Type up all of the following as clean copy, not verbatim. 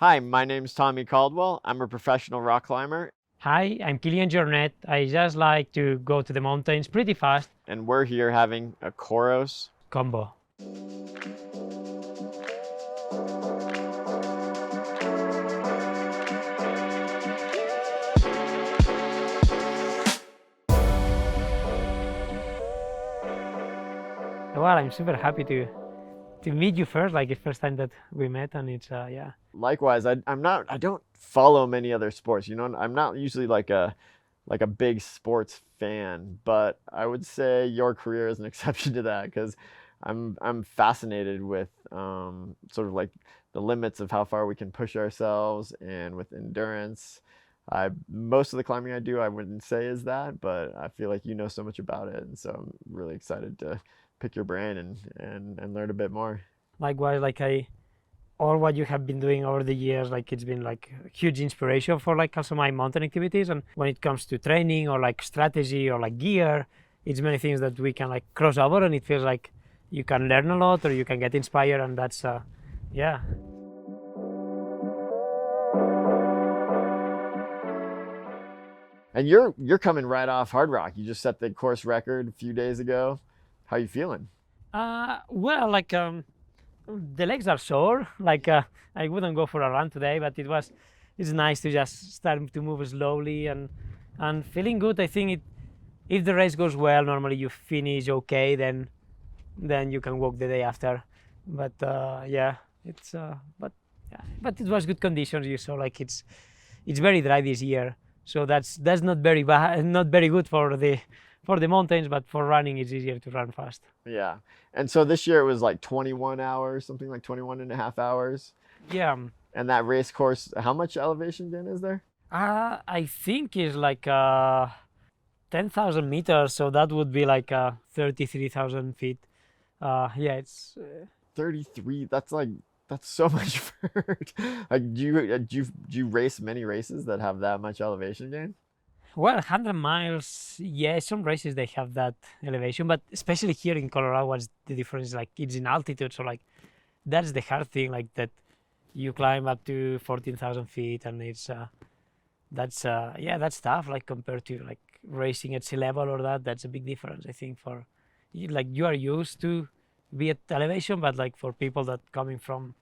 Hi, my name's Tommy Caldwell. I'm a professional rock climber, Hi, I'm Kilian Jornet. I just like to go to the mountains pretty fast. and we're here having a Koros. Combo. Well, I'm super happy to meet you first, like the first time that we met, and it's yeah. Likewise, I don't follow many other sports. I'm not usually like a big sports fan, but I would say your career is an exception to that because I'm fascinated with sort of like the limits of how far we can push ourselves and with endurance. Most of the climbing I do, I wouldn't say is that, but I feel like you know so much about it, and so I'm really excited to pick your brain and learn a bit more. Likewise, like all what you have been doing over the years, like it's been like a huge inspiration for like also my mountain activities. And when it comes to training or like strategy or like gear, it's many things that we can like cross over, and it feels like you can learn a lot or you can get inspired, and that's yeah. And you're coming right off Hard Rock. You just set the course record a few days ago. How you feeling? Well, like the legs are sore. Like I wouldn't go for a run today, but it's nice to just start to move slowly and feeling good. I think if the race goes well, normally you finish okay, then you can walk the day after. But yeah, it's but yeah, but it was good conditions. You saw like it's very dry this year, so that's not very bad, not very good for the mountains, but for running it's easier to run fast. Yeah. And so this year it was like 21 hours, something like 21 and a half hours. Yeah, And that race course, how much elevation gain is there? I think it's like 10,000 meters, so that would be like 33,000 feet. Yeah, it's 33. That's so much vert. Like do you race many races that have that much elevation gain? well, 100 miles. Yeah, some races they have that elevation, but especially here in Colorado, what's the difference? Like it's in altitude, so like that's the hard thing. Like that, you climb up to 14,000 feet, and it's that's yeah, that's tough. Like compared to like racing at sea level or that, that's a big difference. I think for you, like you are used to be at elevation, but like for people that coming from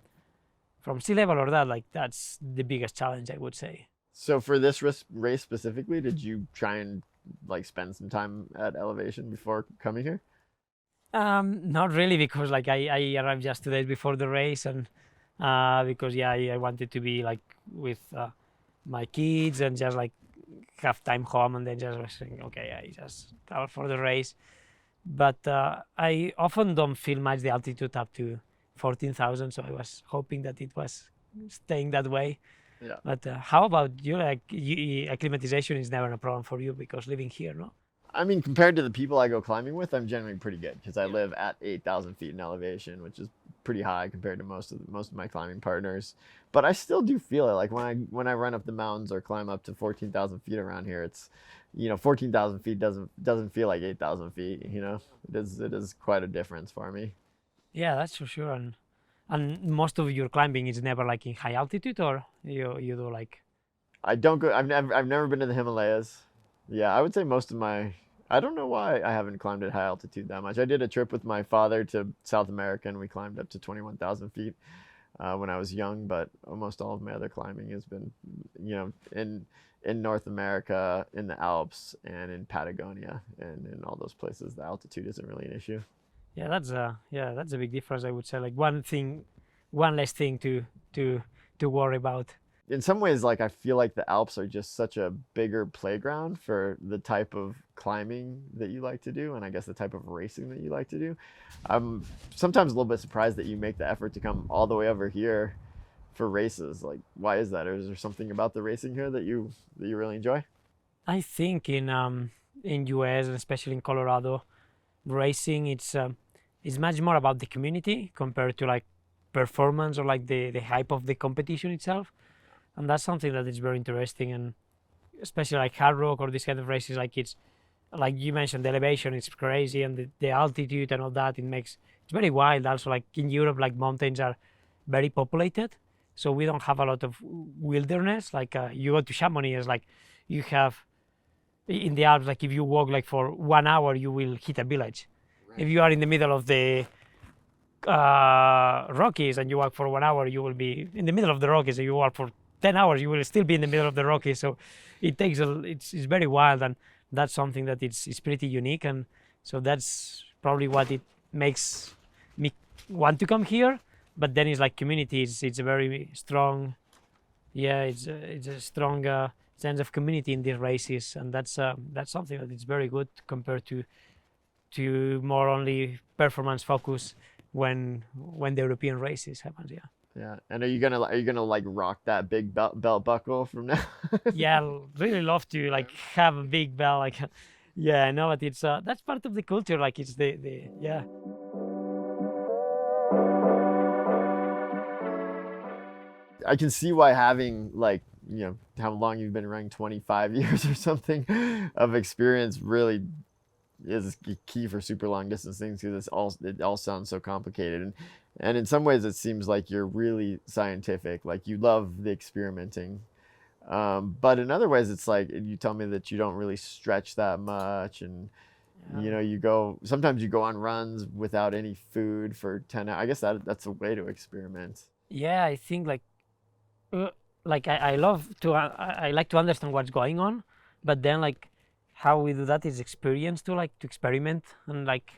sea level or that, like that's the biggest challenge, I would say. So for this race specifically, did you try and like spend some time at elevation before coming here? Not really, because like I arrived just 2 days before the race, and because yeah, I wanted to be like with my kids and just like have time home, and then just was saying, okay, I just travel for the race. But I often don't feel much the altitude up to 14,000, so I was hoping that it was staying that way. Yeah. But how about you? Like acclimatization is never a problem for you because living here, no? I mean, compared to the people I go climbing with, I'm generally pretty good because I Yeah. live at 8,000 feet in elevation, which is pretty high compared to most of my climbing partners. But I still do feel it. Like when I run up the mountains or climb up to 14,000 feet around here, it's 14,000 feet doesn't feel like 8,000 feet. It is quite a difference for me. Yeah, that's for sure. And most of your climbing is never like in high altitude, or you do like I don't go. I've never been to the Himalayas. Yeah, I would say most of my. I don't know why I haven't climbed at high altitude that much. I did a trip with my father to South America, and we climbed up to 21,000 feet when I was young. But almost all of my other climbing has been, in North America, in the Alps, and in Patagonia, and in all those places, the altitude isn't really an issue. yeah, that's a big difference. I would say like one less thing to to worry about. In some ways, like I feel like the Alps are just such a bigger playground for the type of climbing that you like to do, and I guess the type of racing that you like to do. I'm sometimes a little bit surprised that you make the effort to come all the way over here for races. Like, why is that? Or is there something about the racing here that you really enjoy? I think in US and especially in Colorado, racing it's much more about the community compared to like performance or like the hype of the competition itself, and that's something that is very interesting. And especially like hard rock or this kind of races, like it's like you mentioned, the elevation is crazy, and the altitude and all that, it makes it's very wild. Also, like in Europe, like mountains are very populated, so we don't have a lot of wilderness. Like you go to Chamonix, it's like you have in the Alps, like if you walk like for 1 hour, you will hit a village. If you are in the middle of the Rockies and you walk for 1 hour, you will be in the middle of the Rockies. If you walk for 10 hours, you will still be in the middle of the Rockies. So it takes it's very wild, and that's something that it's pretty unique. And so that's probably what it makes me want to come here. But then it's like community. It's a very strong, yeah, it's a strong sense of community in these races, and that's something that is very good compared to more only performance focus when the European races happens. Yeah. Yeah. And are you gonna like rock that big belt buckle from now? Yeah, really love to like have a big bell. Like, yeah, I know, but it's that's part of the culture. Like, it's the yeah. I can see why having like, how long you've been running, 25 years or something of experience really is key for super long distance things, because it all sounds so complicated, and in some ways it seems like you're really scientific, like you love the experimenting, but in other ways it's like you tell me that you don't really stretch that much, and sometimes you go on runs without any food for 10 hours. I guess that's a way to experiment. Yeah, I think like I love to I like to understand what's going on, but then like how we do that is experience to like to experiment, and like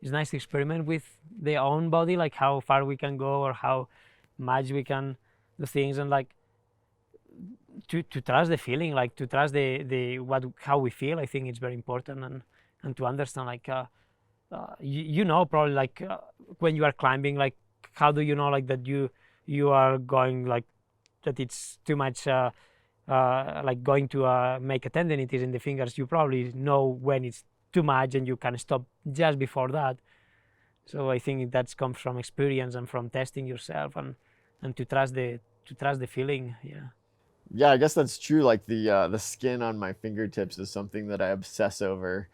it's nice to experiment with their own body, like how far we can go or how much we can do things, and like to trust the feeling, like to trust the what how we feel. I think it's very important, and to understand like probably like when you are climbing, like how do you know like that you are going like that it's too much like going to make a tendinitis in the fingers. You probably know when it's too much and you can stop just before that. So I think that comes from experience and from testing yourself, and to trust the feeling. Yeah. Yeah, I guess that's true. Like the skin on my fingertips is something that I obsess over,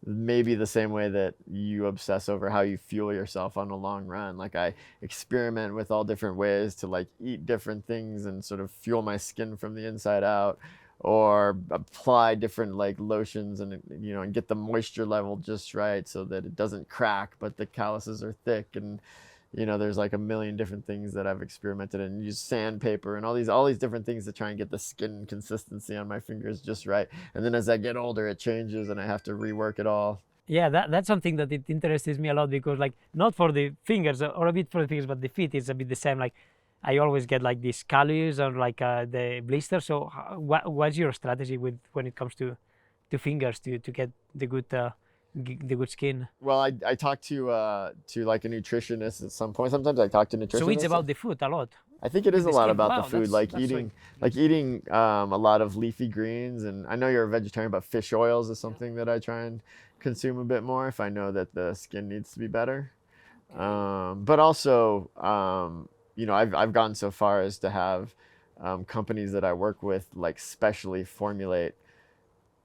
maybe the same way that you obsess over how you fuel yourself on a long run. Like I experiment with all different ways to like eat different things and sort of fuel my skin from the inside out, or apply different like lotions, and get the moisture level just right so that it doesn't crack but the calluses are thick, and there's like a million different things that I've experimented in. Use sandpaper and all these different things to try and get the skin consistency on my fingers just right. And then as I get older, it changes and I have to rework it all. Yeah, that's something that it interests me a lot, because like not for the fingers or a bit for the fingers, but the feet is a bit the same. Like I always get like these callus or like the blisters. So what's your strategy with when it comes to fingers to get the good skin? Well, I talk to like a nutritionist at some point. Sometimes I talk to nutritionists. So it's about the food a lot. I think it is a the lot skin. about Wow, the food, that's like eating a lot of leafy greens. And I know you're a vegetarian, but fish oils is something that I try and consume a bit more if I know that the skin needs to be better. But also, I've gone so far as to have companies that I work with like specially formulate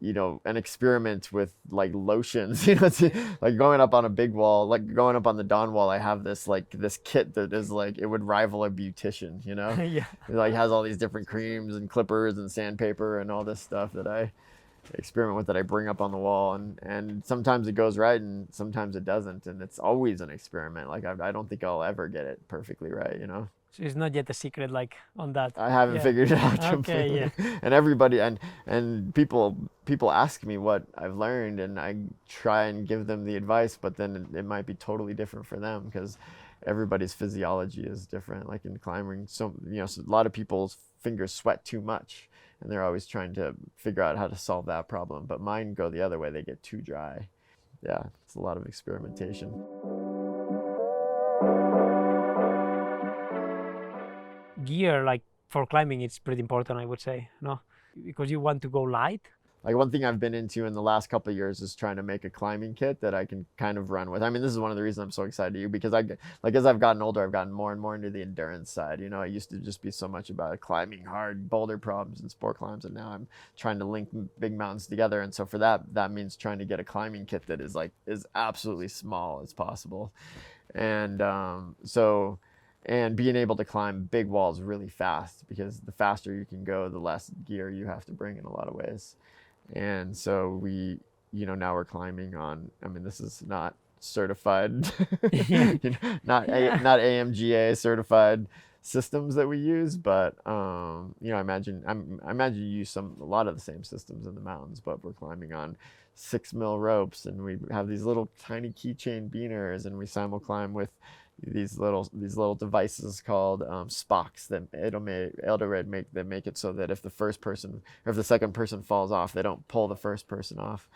an experiment with like lotions, like going up on a big wall, like going up on the Dawn wall. I have this kit that is like, it would rival a beautician, Yeah. It like has all these different creams and clippers and sandpaper and all this stuff that I experiment with, that I bring up on the wall, and sometimes it goes right and sometimes it doesn't, and it's always an experiment. Like I don't think I'll ever get it perfectly right. So it's not yet a secret like on that. I haven't Yeah. figured it out Okay, completely. yeah. And everybody and people ask me what I've learned, and I try and give them the advice, but then it might be totally different for them, because everybody's physiology is different. Like in climbing, so a lot of people's fingers sweat too much, and they're always trying to figure out how to solve that problem. But mine go the other way; they get too dry. Yeah, it's a lot of experimentation. Gear like for climbing, it's pretty important, I would say, no, because you want to go light. Like one thing I've been into in the last couple of years is trying to make a climbing kit that I can kind of run with. I mean, this is one of the reasons I'm so excited to you, because as I've gotten older, I've gotten more and more into the endurance side. It used to just be so much about climbing hard boulder problems and sport climbs, and now I'm trying to link big mountains together. And so for that means trying to get a climbing kit that is absolutely small as possible. And and being able to climb big walls really fast, because the faster you can go, the less gear you have to bring in a lot of ways. And so we, now we're climbing on, I mean, this is not certified, Yeah. Yeah. not AMGA certified systems that we use, but I imagine you use a lot of the same systems in the mountains, but we're climbing on 6 mil ropes, and we have these little tiny keychain beaners, and we simul climb with these little devices called spocks that Eldorad make it so that if the first person or if the second person falls off, they don't pull the first person off.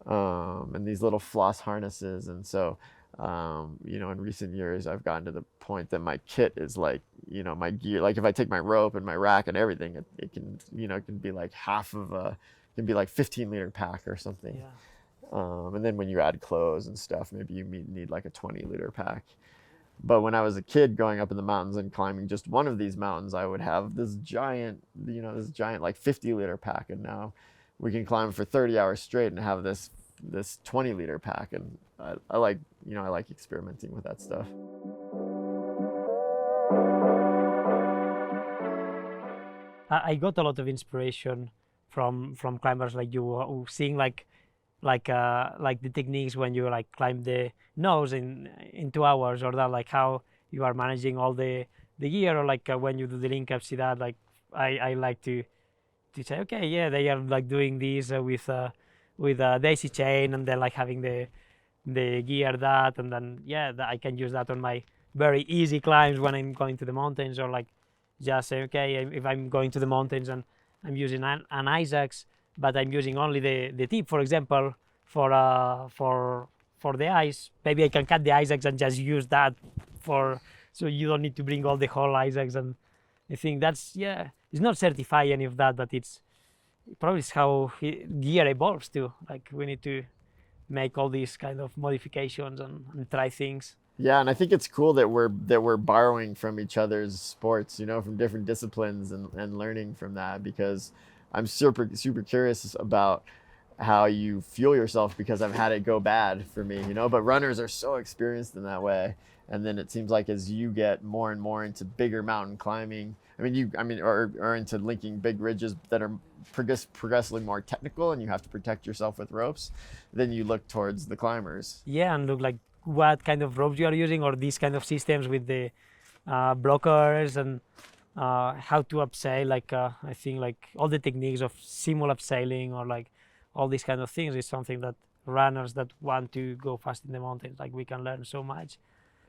And these little floss harnesses, and so in recent years I've gotten to the point that my kit is like, my gear, like if I take my rope and my rack and everything, it can it can be like it can be like 15-liter pack or something. Yeah. And then when you add clothes and stuff, maybe you need like a 20-liter pack. But when I was a kid growing up in the mountains and climbing just one of these mountains, I would have this giant like 50-liter pack, and now we can climb for 30 hours straight and have this 20-liter pack. And I like experimenting with that stuff. I got a lot of inspiration from climbers like you, who seeing like the techniques when you like climb the nose in 2 hours, or that like how you are managing all the gear, or like when you do the link up, see that like I like to say, okay, yeah, they are like doing this with daisy chain, and then like having the gear that, and then I can use that on my very easy climbs when I'm going to the mountains, or like just say, okay, if I'm going to the mountains and I'm using an Isaacs, but I'm using only the tip, for example, for the ice, maybe I can cut the Isaacs and just use that so you don't need to bring all the whole Isaacs. And I think that's, it's not certified any of that, but it's probably how gear evolves too. Like we need to make all these kind of modifications and try things. Yeah, and I think it's cool that we're borrowing from each other's sports, from different disciplines, and learning from that, because I'm super curious about how you fuel yourself, because I've had it go bad for me, but runners are so experienced in that way. And then it seems like as you get more and more into bigger mountain climbing, or into linking big ridges that are progressively more technical, and you have to protect yourself with ropes, then you look towards the climbers. Yeah, and look like what kind of ropes you are using, or these kind of systems with the blockers, and how to abseil. Like I think like all the techniques of simul abseiling, or like all these kind of things, is something that runners that want to go fast in the mountains, like we can learn so much.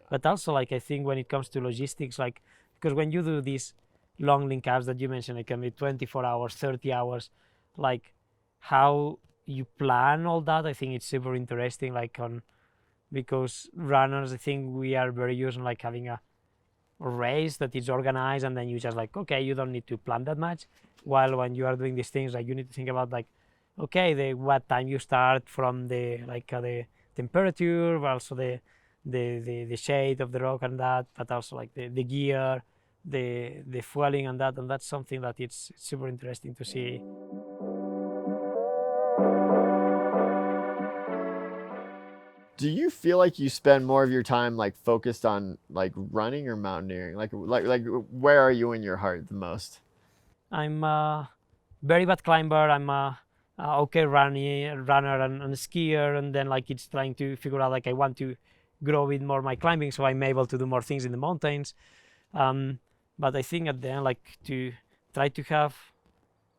But also like I think when it comes to logistics, like because when you do these long link ups that you mentioned, it can be 24 hours, 30 hours, like how you plan all that, I think it's super interesting, like because runners, I think we are very used on like having a race that is organized, and then you just like, okay, you don't need to plan that much. While when you are doing these things, like you need to think about like, okay, what time you start from, the temperature, but also the shade of the rock and that, but also like the gear, the fueling and that's something that it's super interesting to see. Do you feel like you spend more of your time like focused on like running or mountaineering? Like where are you in your heart the most? I'm a very bad climber. I'm a okay runner and skier, and then like it's trying to figure out like I want to grow with more my climbing, so I'm able to do more things in the mountains. But I think at the end, like to try to have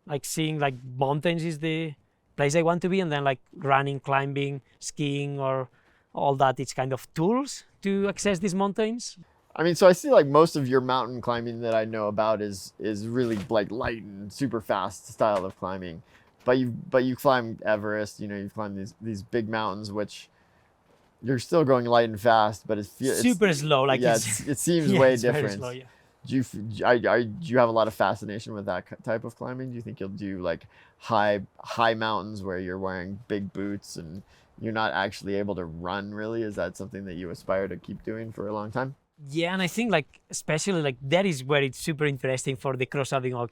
like seeing like mountains is the place I want to be, and then like running, climbing, skiing, or all that, it's kind of tools to access these mountains. I mean, so I see like most of your mountain climbing that I know about is really like light and super fast style of climbing, but you climb Everest, you've climbed these big mountains, which you're still going light and fast, but it's super slow. Like it seems way different. Slow, yeah. Do you have a lot of fascination with that type of climbing? Do you think you'll do like high mountains where you're wearing big boots and you're not actually able to run really? Is that something that you aspire to keep doing for a long time? Yeah, and I think like especially like that is where it's super interesting for the cross-selling of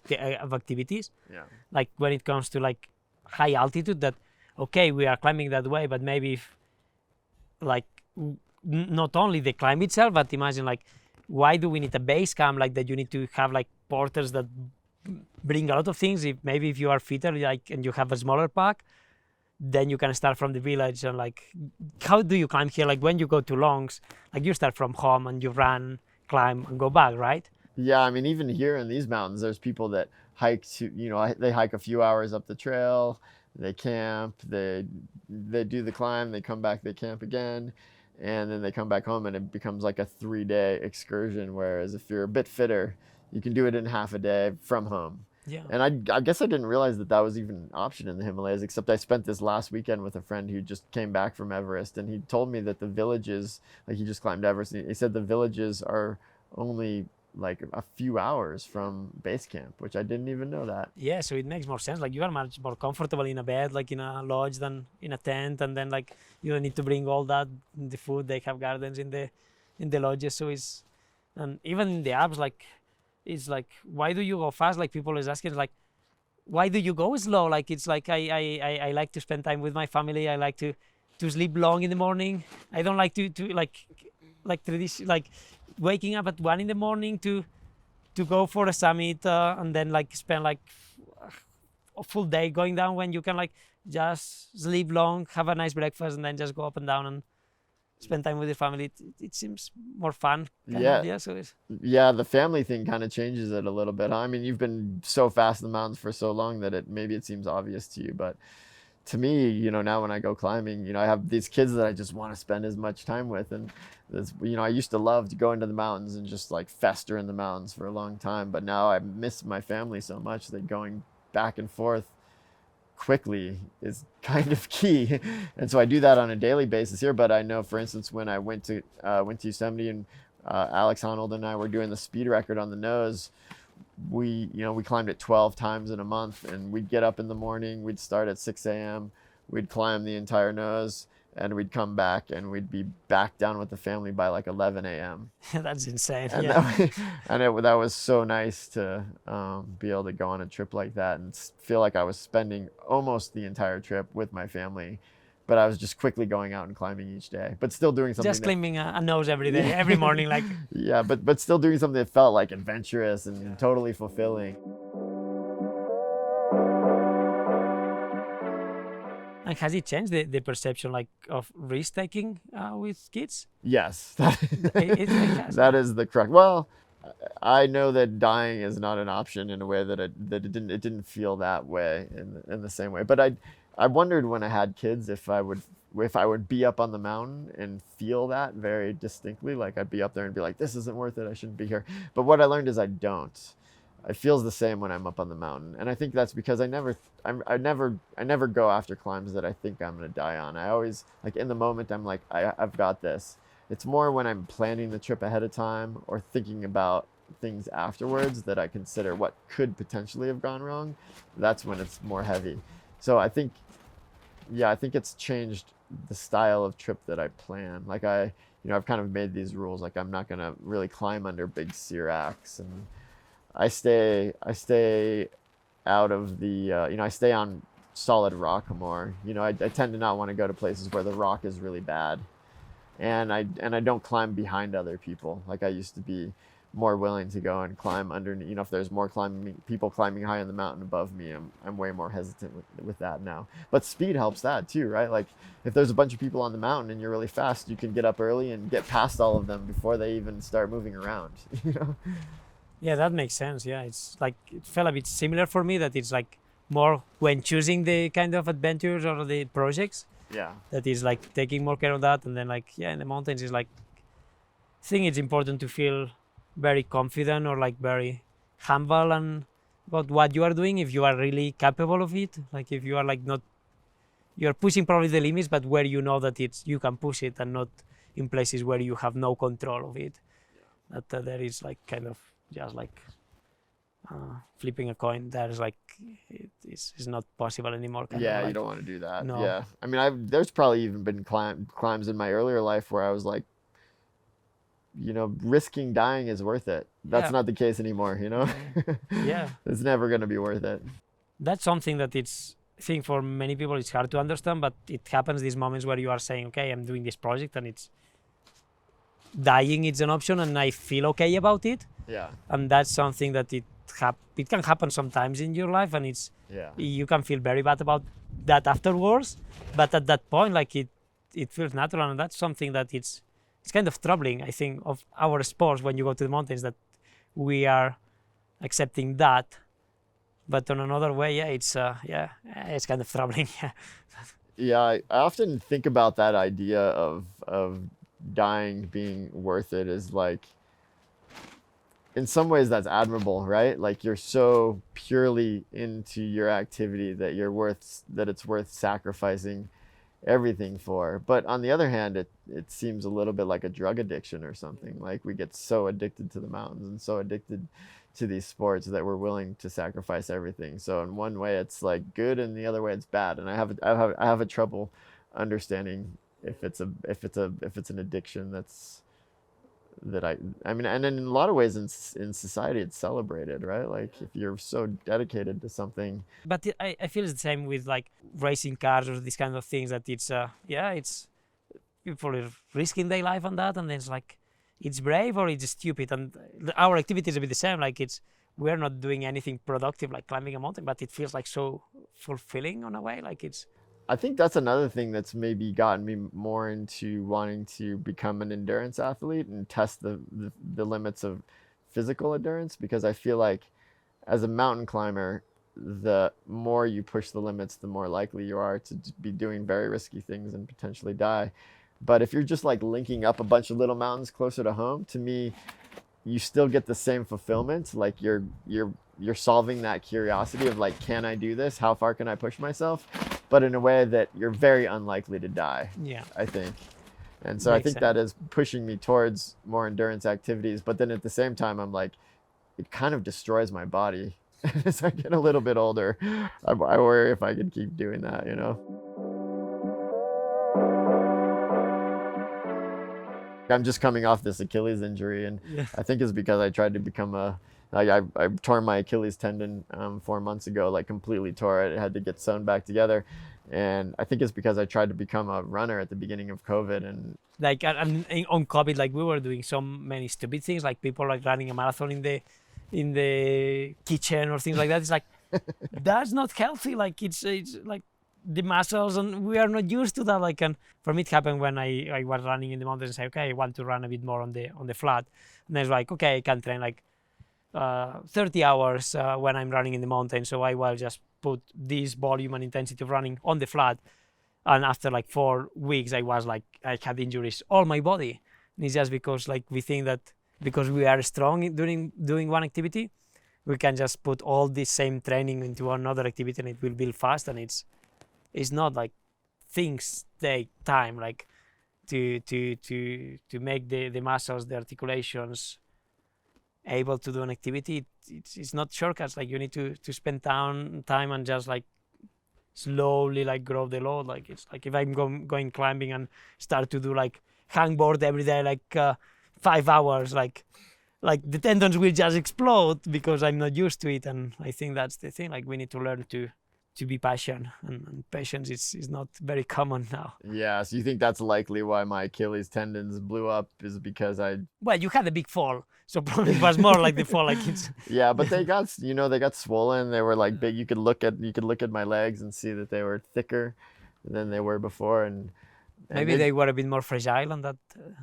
activities. Yeah. Like when it comes to like high altitude, that okay, we are climbing that way, but maybe if like not only the climb itself, but imagine like why do we need a base camp like that? You need to have like porters that bring a lot of things. If you are fitter, like, and you have a smaller pack, then you can start from the village. And like, how do you climb here? Like when you go to longs, like you start from home and you run, climb, and go back, right? Yeah, I mean, even here in these mountains, there's people that hike to, they hike a few hours up the trail, they camp, they do the climb, they come back, they camp again, and then they come back home, and it becomes like a 3-day excursion. Whereas if you're a bit fitter, you can do it in half a day from home. Yeah. And I guess I didn't realize that was even an option in the Himalayas, except I spent this last weekend with a friend who just came back from Everest, and he told me that the villages, like he just climbed Everest, and he said the villages are only like a few hours from base camp, which I didn't even know that. Yeah, so it makes more sense. Like you are much more comfortable in a bed, like in a lodge, than in a tent, and then like you don't need to bring all that the food. They have gardens in the lodges, so it's, and even in the Alps, like it's like, why do you go fast? Like people is asking, like, why do you go slow? Like it's like I like to spend time with my family. I like to sleep long in the morning. I don't like to like tradition, like waking up at 1 in the morning to go for a summit, and then like spend like a full day going down, when you can like just sleep long, have a nice breakfast, and then just go up and down and spend time with your family. It seems more fun. Yeah. So it's, Yeah, the family thing kind of changes it a little bit, huh? I mean, you've been so fast in the mountains for so long that maybe it seems obvious to you, but to me, now when I go climbing, I have these kids that I just want to spend as much time with. And I used to love to go into the mountains and just like fester in the mountains for a long time. But now I miss my family so much that going back and forth quickly is kind of key. And so I do that on a daily basis here. But I know, for instance, when I went to Yosemite, and Alex Honnold and I were doing the speed record on the nose, we climbed it 12 times in a month, and we'd get up in the morning, we'd start at 6 a.m., we'd climb the entire nose, and we'd come back, and we'd be back down with the family by like 11 a.m. That's insane. And Yeah. that was so nice to be able to go on a trip like that and feel like I was spending almost the entire trip with my family, but I was just quickly going out and climbing each day, but still doing something. Just climbing a nose every day, every morning, like. Yeah, but still doing something that felt like adventurous and totally fulfilling. And has it changed the perception like of risk taking with kids? Yes, It has. that is the correct. Well, I know that dying is not an option in a way that it didn't feel that way in the same way. But I wondered when I had kids if I would be up on the mountain and feel that very distinctly, like I'd be up there and be like, this isn't worth it, I shouldn't be here. But what I learned is I don't. It feels the same when I'm up on the mountain, and I think that's because I never go after climbs that I think I'm gonna die on. I always, like, in the moment, I'm like, I've got this. It's more when I'm planning the trip ahead of time or thinking about things afterwards that I consider what could potentially have gone wrong. That's when it's more heavy. So I think it's changed the style of trip that I plan. Like I've kind of made these rules. Like I'm not gonna really climb under big seracs, and I stay out of the I stay on solid rock more. I tend to not want to go to places where the rock is really bad, and I don't climb behind other people. Like I used to be more willing to go and climb underneath. If there's more people climbing high on the mountain above me, I'm way more hesitant with that now. But speed helps that too, right? Like if there's a bunch of people on the mountain and you're really fast, you can get up early and get past all of them before they even start moving around. Yeah, that makes sense. Yeah, it's like it felt a bit similar for me, that it's like more when choosing the kind of adventures or the projects, Yeah. that is like taking more care of that. And then like, yeah, in the mountains is like, I think it's important to feel very confident or like very humble and about what you are doing, if you are really capable of it. Like if you are like not, you are pushing probably the limits, but where you know that you can push it, and not in places where you have no control of it. Yeah. That there is like kind of just like flipping a coin. There's like it's not possible anymore. Yeah, like, you don't want to do that. No. Yeah, I mean, there's probably even been climbs in my earlier life where I was like, risking dying is worth it. That's not the case anymore. Yeah. It's never going to be worth it. That's something that I think for many people it's hard to understand, but it happens these moments where you are saying, okay, I'm doing this project, and dying is an option, and I feel okay about it. Yeah. And that's something that it can happen sometimes in your life, and Yeah. you can feel very bad about that afterwards. But at that point, like it feels natural, and that's something that it's kind of troubling, I think, of our sports when you go to the mountains, that we are accepting that. But on another way, it's kind of troubling. Yeah. Yeah, I often think about that idea of dying being worth it is like, in some ways that's admirable, right? Like you're so purely into your activity that it's worth sacrificing everything for. But on the other hand, it seems a little bit like a drug addiction or something. Like we get so addicted to the mountains and so addicted to these sports that we're willing to sacrifice everything. So in one way it's like good, and the other way it's bad. And I have a trouble understanding if it's an addiction I mean, and in a lot of ways in society it's celebrated, right? Like if you're so dedicated to something. But I feel it's the same with like racing cars or these kind of things, that it's people are risking their life on that, and then it's like it's brave or it's stupid. And our activity is a bit the same. Like we're not doing anything productive like climbing a mountain, but it feels like so fulfilling on a way. Like it's I think that's another thing that's maybe gotten me more into wanting to become an endurance athlete and test the limits of physical endurance, because I feel like as a mountain climber, the more you push the limits, the more likely you are to be doing very risky things and potentially die. But if you're just like linking up a bunch of little mountains closer to home, to me, you still get the same fulfillment. Like you're solving that curiosity of like, can I do this? How far can I push myself? But in a way that you're very unlikely to die, yeah. I think. And so I Makes think that is pushing me towards more endurance activities. But then at the same time, I'm like, it kind of destroys my body. As I get a little bit older, I worry if I could keep doing that, you know? I'm just coming off this Achilles injury, and Yeah. I think it's because I tried to become I tore my Achilles tendon 4 months ago, like completely tore it. It had to get sewn back together. And I think it's because I tried to become a runner at the beginning of COVID. And Like on COVID, like we were doing so many stupid things, like people like running a marathon in the kitchen or things like that. It's like that's not healthy. Like it's like the muscles, and we are not used to that. Like, and for me it happened when I was running in the mountains and say, okay, I want to run a bit more on the flat, and then it's like, okay, I can train like 30 hours when I'm running in the mountain, so I will just put this volume and intensity of running on the flat. And after like 4 weeks, I was like, I had injuries all my body. And it's just because like we think that because we are strong during doing one activity, we can just put all this same training into another activity and it will build fast. And it's not like things take time, like to make the muscles, the articulations able to do an activity. It's not shortcuts. Like you need to spend time and just like slowly like grow the load. Like it's like if I'm going climbing and start to do like hangboard every day, like 5 hours, like the tendons will just explode because I'm not used to it. And I think that's the thing. Like we need to learn to be patient, and patience is not very common now. yeah, so you think that's likely why my Achilles tendons blew up, is because Well, you had a big fall, so probably it was more like the fall. Like it's yeah, but they got swollen. They were like big. You could look at my legs and see that they were thicker than they were before, and maybe they were a bit more fragile on that.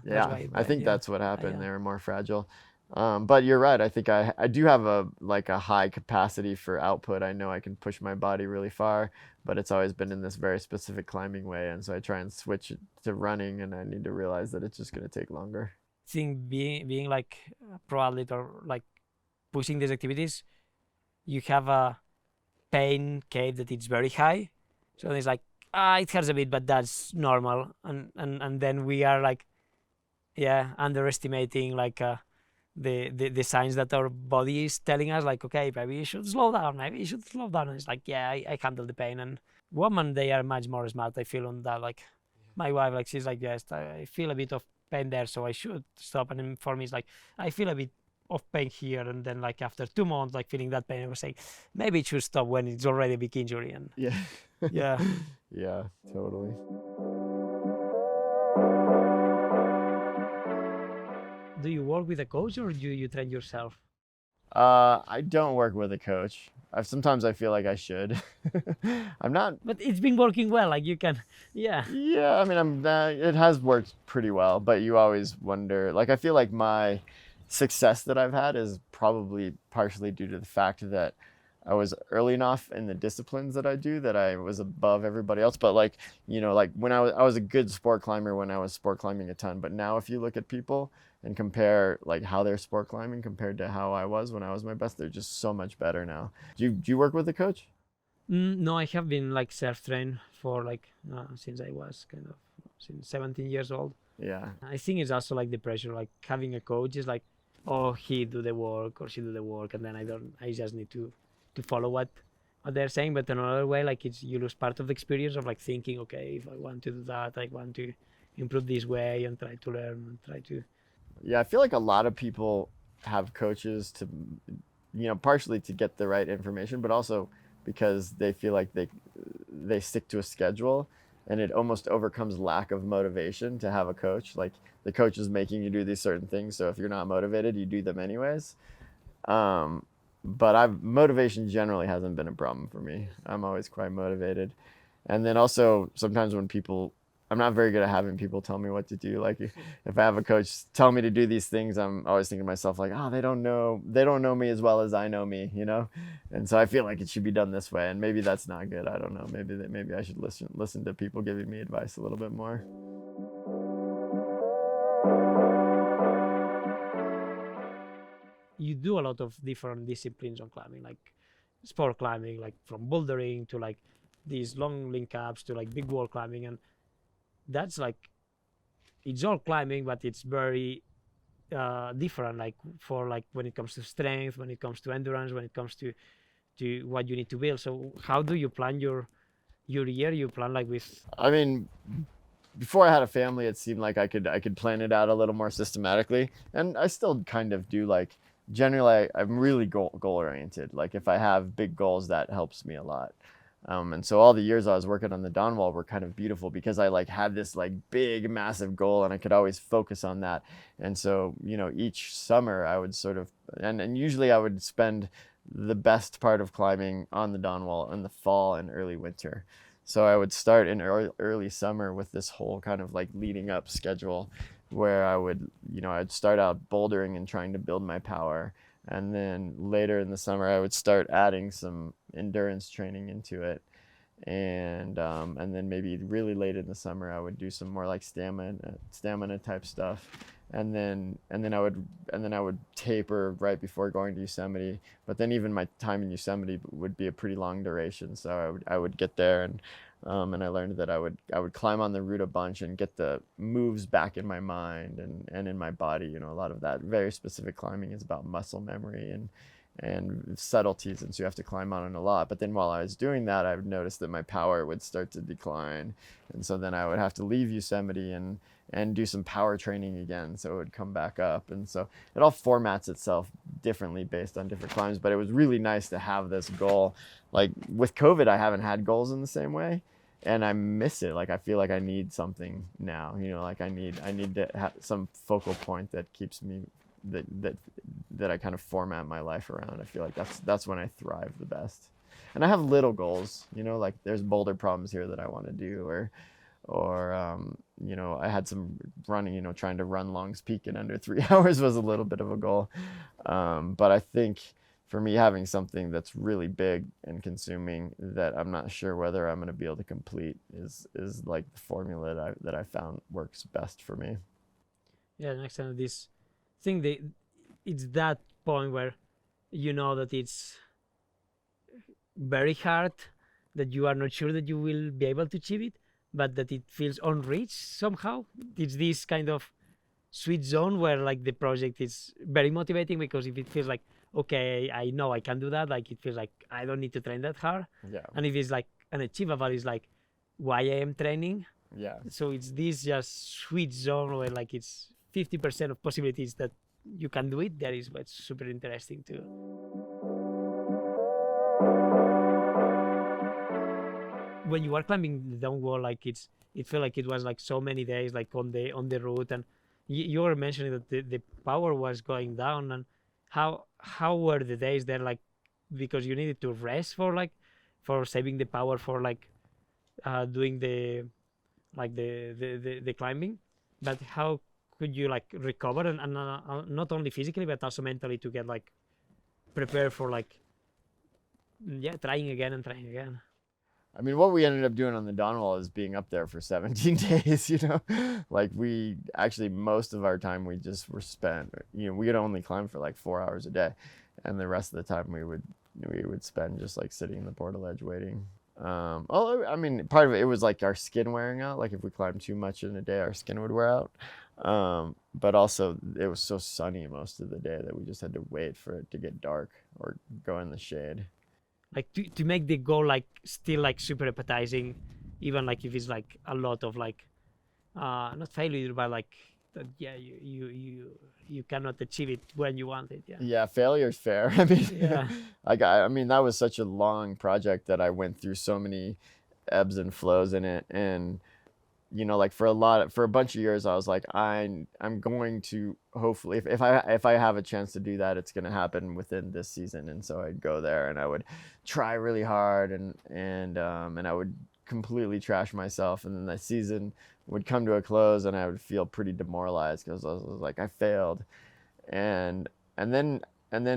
yeah, way, I think yeah. that's what happened. Yeah. They were more fragile. But you're right. I think I do have a high capacity for output. I know I can push my body really far, but it's always been in this very specific climbing way. And so I try and switch it to running, and I need to realize that it's just going to take longer. I think being like a pro athlete or like pushing these activities, you have a pain curve that it's very high. So it's like it hurts a bit, but that's normal. And then we are like underestimating like the signs that our body is telling us, like, okay, maybe you should slow down, and it's like, yeah, I handle the pain. And women, they are much more smart, I feel, on that. Like my wife, like she's like, yes, I feel a bit of pain there, so I should stop. And then for me it's like, I feel a bit of pain here, and then like after 2 months like feeling that pain, I was saying maybe it should stop when it's already a big injury. And Yeah. yeah. Yeah, totally. do you work with a coach or do you train yourself? I don't work with a coach. Sometimes I feel like I should. I'm not. But it's been working well. Like you can, yeah. Yeah, I mean, it has worked pretty well, but you always wonder. Like, I feel like my success that I've had is probably partially due to the fact that I was early enough in the disciplines that I do that I was above everybody else. But like, like when I was a good sport climber when I was sport climbing a ton. But now if you look at people and compare like how they're sport climbing compared to how I was when I was my best, they're just so much better now. Do you work with a coach? No, I have been like self-trained for like since I was kind of since 17 years old. Yeah. I think it's also like the pressure, like having a coach is like, oh, he do the work or she do the work, and then I just need to follow what they're saying. But another way, like it's you lose part of the experience of like thinking, okay, if I want to do that, I want to improve this way and try to learn and try to. Yeah, I feel like a lot of people have coaches to, partially to get the right information, but also because they feel like they stick to a schedule, and it almost overcomes lack of motivation to have a coach. Like the coach is making you do these certain things, so if you're not motivated, you do them anyways. Um, but motivation generally hasn't been a problem for me. I'm always quite motivated. And then also sometimes when people, I'm not very good at having people tell me what to do. Like if I have a coach tell me to do these things, I'm always thinking to myself like, oh, they don't know me as well as I know me. And so I feel like it should be done this way. And maybe that's not good. I don't know. Maybe I should listen to people giving me advice a little bit more. You do a lot of different disciplines on climbing, like sport climbing, like from bouldering to like these long link ups to like big wall climbing, and that's like it's all climbing, but it's very different. Like for like when it comes to strength, when it comes to endurance, when it comes to what you need to build. So how do you plan your year? You plan like with I mean, before I had a family, it seemed like I could plan it out a little more systematically, and I still kind of do. Like generally, I'm really goal oriented. Like if I have big goals, that helps me a lot. And so all the years I was working on the Dawn Wall were kind of beautiful because I like had this like big, massive goal, and I could always focus on that. And so each summer I would sort of and usually I would spend the best part of climbing on the Dawn Wall in the fall and early winter. So I would start in early summer with this whole kind of like leading up schedule where I'd start out bouldering and trying to build my power. And then later in the summer, I would start adding some endurance training into it. And then maybe really late in the summer, I would do some more like stamina type stuff. And then I would taper right before going to Yosemite. But then even my time in Yosemite would be a pretty long duration. So I would get there and I learned that I would climb on the route a bunch and get the moves back in my mind and in my body. A lot of that very specific climbing is about muscle memory and subtleties, and so you have to climb on it a lot. But then while I was doing that, I would notice that my power would start to decline, and so then I would have to leave Yosemite and do some power training again, so it would come back up. And so it all formats itself differently based on different climbs, but it was really nice to have this goal. Like with COVID, I haven't had goals in the same way, and I miss it. Like I feel like I need something now, like I need to have some focal point that keeps me that I kind of format my life around. I feel like that's when I thrive the best. And I have little goals, like there's boulder problems here that I want to do, or I had some running, trying to run Long's Peak in under 3 hours was a little bit of a goal. But I think for me, having something that's really big and consuming that I'm not sure whether I'm going to be able to complete is like the formula that I found works best for me. yeah, next time this thing it's that point where you know that it's very hard, that you are not sure that you will be able to achieve it, but that it feels unreached somehow. It's this kind of sweet zone where like the project is very motivating, because if it feels like, okay, I know I can do that, like it feels like I don't need to train that hard. Yeah. And if it's like unachievable, it's like why I am training. Yeah. So it's this just sweet zone where like it's 50% of possibilities that you can do it. That is what's super interesting too. When you are climbing the down wall, like it felt like it was like so many days like on the route, and you were mentioning that the power was going down, and how were the days there, like, because you needed to rest for saving the power for doing the climbing, but how could you like recover and not only physically but also mentally to get like prepared for trying again and trying again. I mean, what we ended up doing on the Donwall is being up there for 17 days, like we actually, most of our time we just were spent, we would only climb for like 4 hours a day. And the rest of the time we would spend just like sitting in the portaledge waiting. Although, I mean, part of it was like our skin wearing out. Like if we climbed too much in a day, our skin would wear out. But also it was so sunny most of the day that we just had to wait for it to get dark or go in the shade. Like to make the goal like still like super appetizing, even like if it's like a lot of like not failure but like that, yeah, you cannot achieve it when you want it. Yeah, failure's fair. I mean, Yeah. I mean that was such a long project that I went through so many ebbs and flows in it. And like for a bunch of years I was like, I'm going to, hopefully if I have a chance to do that, it's going to happen within this season. And so I'd go there and I would try really hard and I would completely trash myself, and then the season would come to a close and I would feel pretty demoralized because I was like, I failed. And then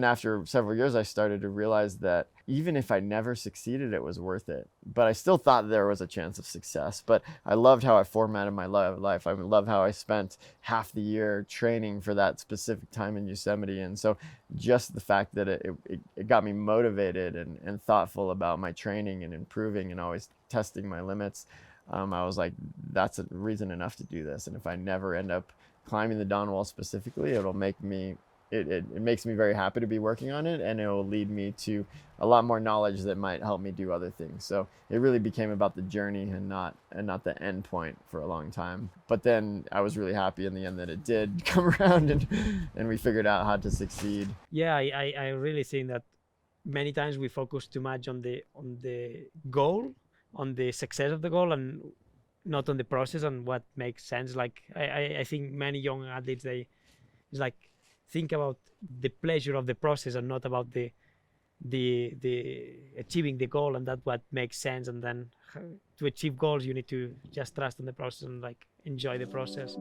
after several years I started to realize that even if I never succeeded, it was worth it. But I still thought there was a chance of success. But I loved how I formatted my life. I love how I spent half the year training for that specific time in Yosemite. And so just the fact that it got me motivated and thoughtful about my training and improving and always testing my limits, I was like, that's a reason enough to do this. And if I never end up climbing the Donwall specifically, it'll make me it makes me very happy to be working on it, and it will lead me to a lot more knowledge that might help me do other things. So it really became about the journey and not the end point for a long time. But then I was really happy in the end that it did come around and we figured out how to succeed. Yeah, I really think that many times we focus too much on the goal, on the success of the goal, and not on the process and what makes sense. Like I think many young athletes, it's like think about the pleasure of the process and not about the achieving the goal, and that's what makes sense. And then to achieve goals you need to just trust in the process and like enjoy the process.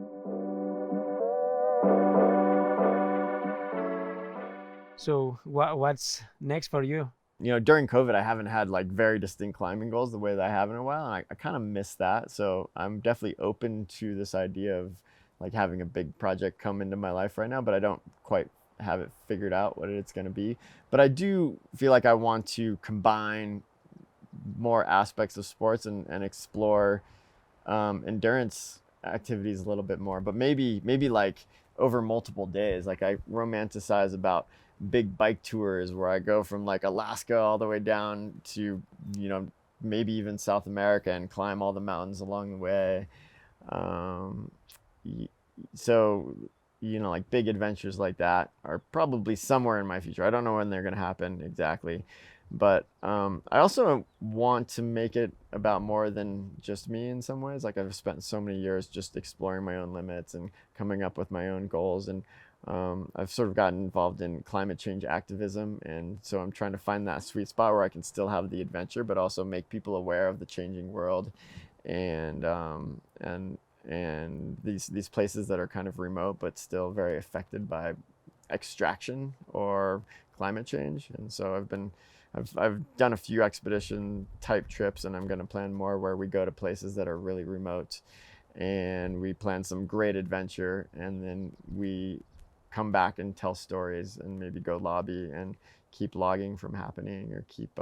So what's next for you? During COVID, I haven't had like very distinct climbing goals the way that I have in a while, and I kind of miss that. So I'm definitely open to this idea of like having a big project come into my life right now, but I don't quite have it figured out what it's going to be. But I do feel like I want to combine more aspects of sports and explore endurance activities a little bit more, but maybe like over multiple days. Like I romanticize about big bike tours where I go from like Alaska all the way down to, maybe even South America and climb all the mountains along the way. So, like big adventures like that are probably somewhere in my future. I don't know when they're going to happen exactly, but I also want to make it about more than just me in some ways. Like I've spent so many years just exploring my own limits and coming up with my own goals, and I've sort of gotten involved in climate change activism, and so I'm trying to find that sweet spot where I can still have the adventure but also make people aware of the changing world and these places that are kind of remote but still very affected by extraction or climate change. And so I've done a few expedition type trips, and I'm going to plan more where we go to places that are really remote and we plan some great adventure, and then we come back and tell stories and maybe go lobby and keep logging from happening or keep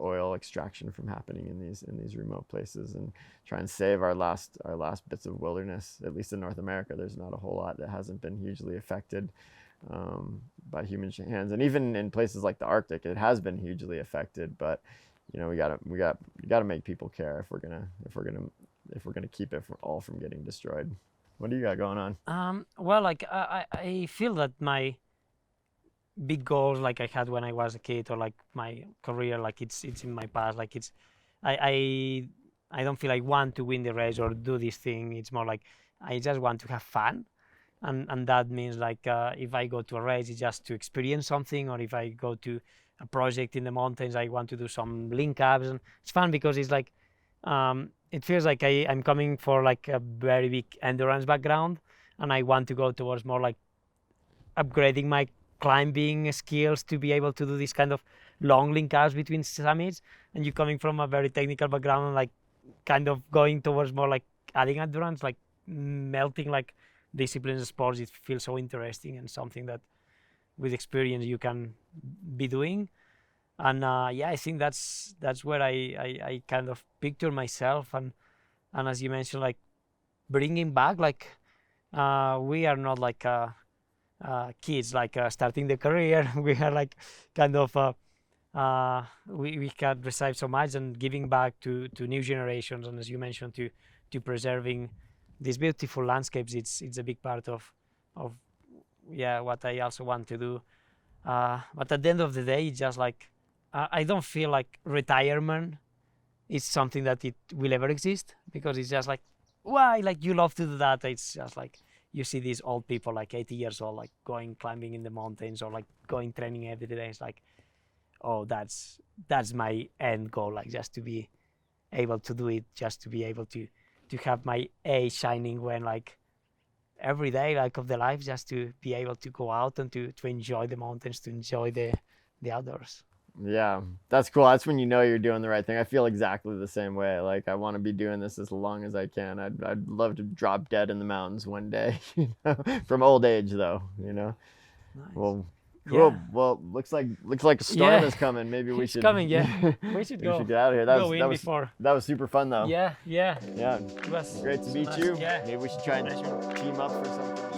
oil extraction from happening in these remote places, and try and save our last bits of wilderness. At least in North America, there's not a whole lot that hasn't been hugely affected by human hands, and even in places like the Arctic, it has been hugely affected. But we gotta make people care if we're gonna keep it all from getting destroyed. What do you got going on? Well, like I feel that my big goals like I had when I was a kid, or like my career, like it's in my past. Like I don't feel I want to win the race or do this thing. It's more like I just want to have fun, and that means like if I go to a race, it's just to experience something, or if I go to a project in the mountains, I want to do some link ups, and it's fun because it's like it feels like I'm coming for like a very big endurance background, and I want to go towards more like upgrading my climbing skills to be able to do this kind of long link ups between summits. And you coming from a very technical background and like kind of going towards more like adding endurance, like melting like disciplines and sports, it feels so interesting and something that with experience you can be doing. And yeah, I think that's where I kind of picture myself. And as you mentioned, like bringing back like we are not like kids like starting the career. We are like kind of we can receive so much and giving back to new generations, and as you mentioned, to preserving these beautiful landscapes. It's a big part of yeah, what I also want to do. But at the end of the day, it's just like I don't feel like retirement is something that it will ever exist, because it's just like, why, like you love to do that. It's just like you see these old people like 80 years old like going climbing in the mountains or like going training every day. It's like, oh, that's my end goal, like just to be able to do it, just to be able to have my age shining when like every day like of the life, just to be able to go out and to enjoy the mountains, to enjoy the outdoors. Yeah, that's cool. That's when you know you're doing the right thing. I feel exactly the same way. Like I want to be doing this as long as I can. I'd love to drop dead in the mountains one day, you know? From old age though, you know. Nice. Well, cool. Yeah. Well, looks like a storm Yeah. is coming. Maybe we It's should coming, yeah. We should go. get out of here. Go in before. That was super fun though. Yeah. Yeah. It was Great to meet nice. you. Yeah. Maybe we should try and Pleasure. team up for something.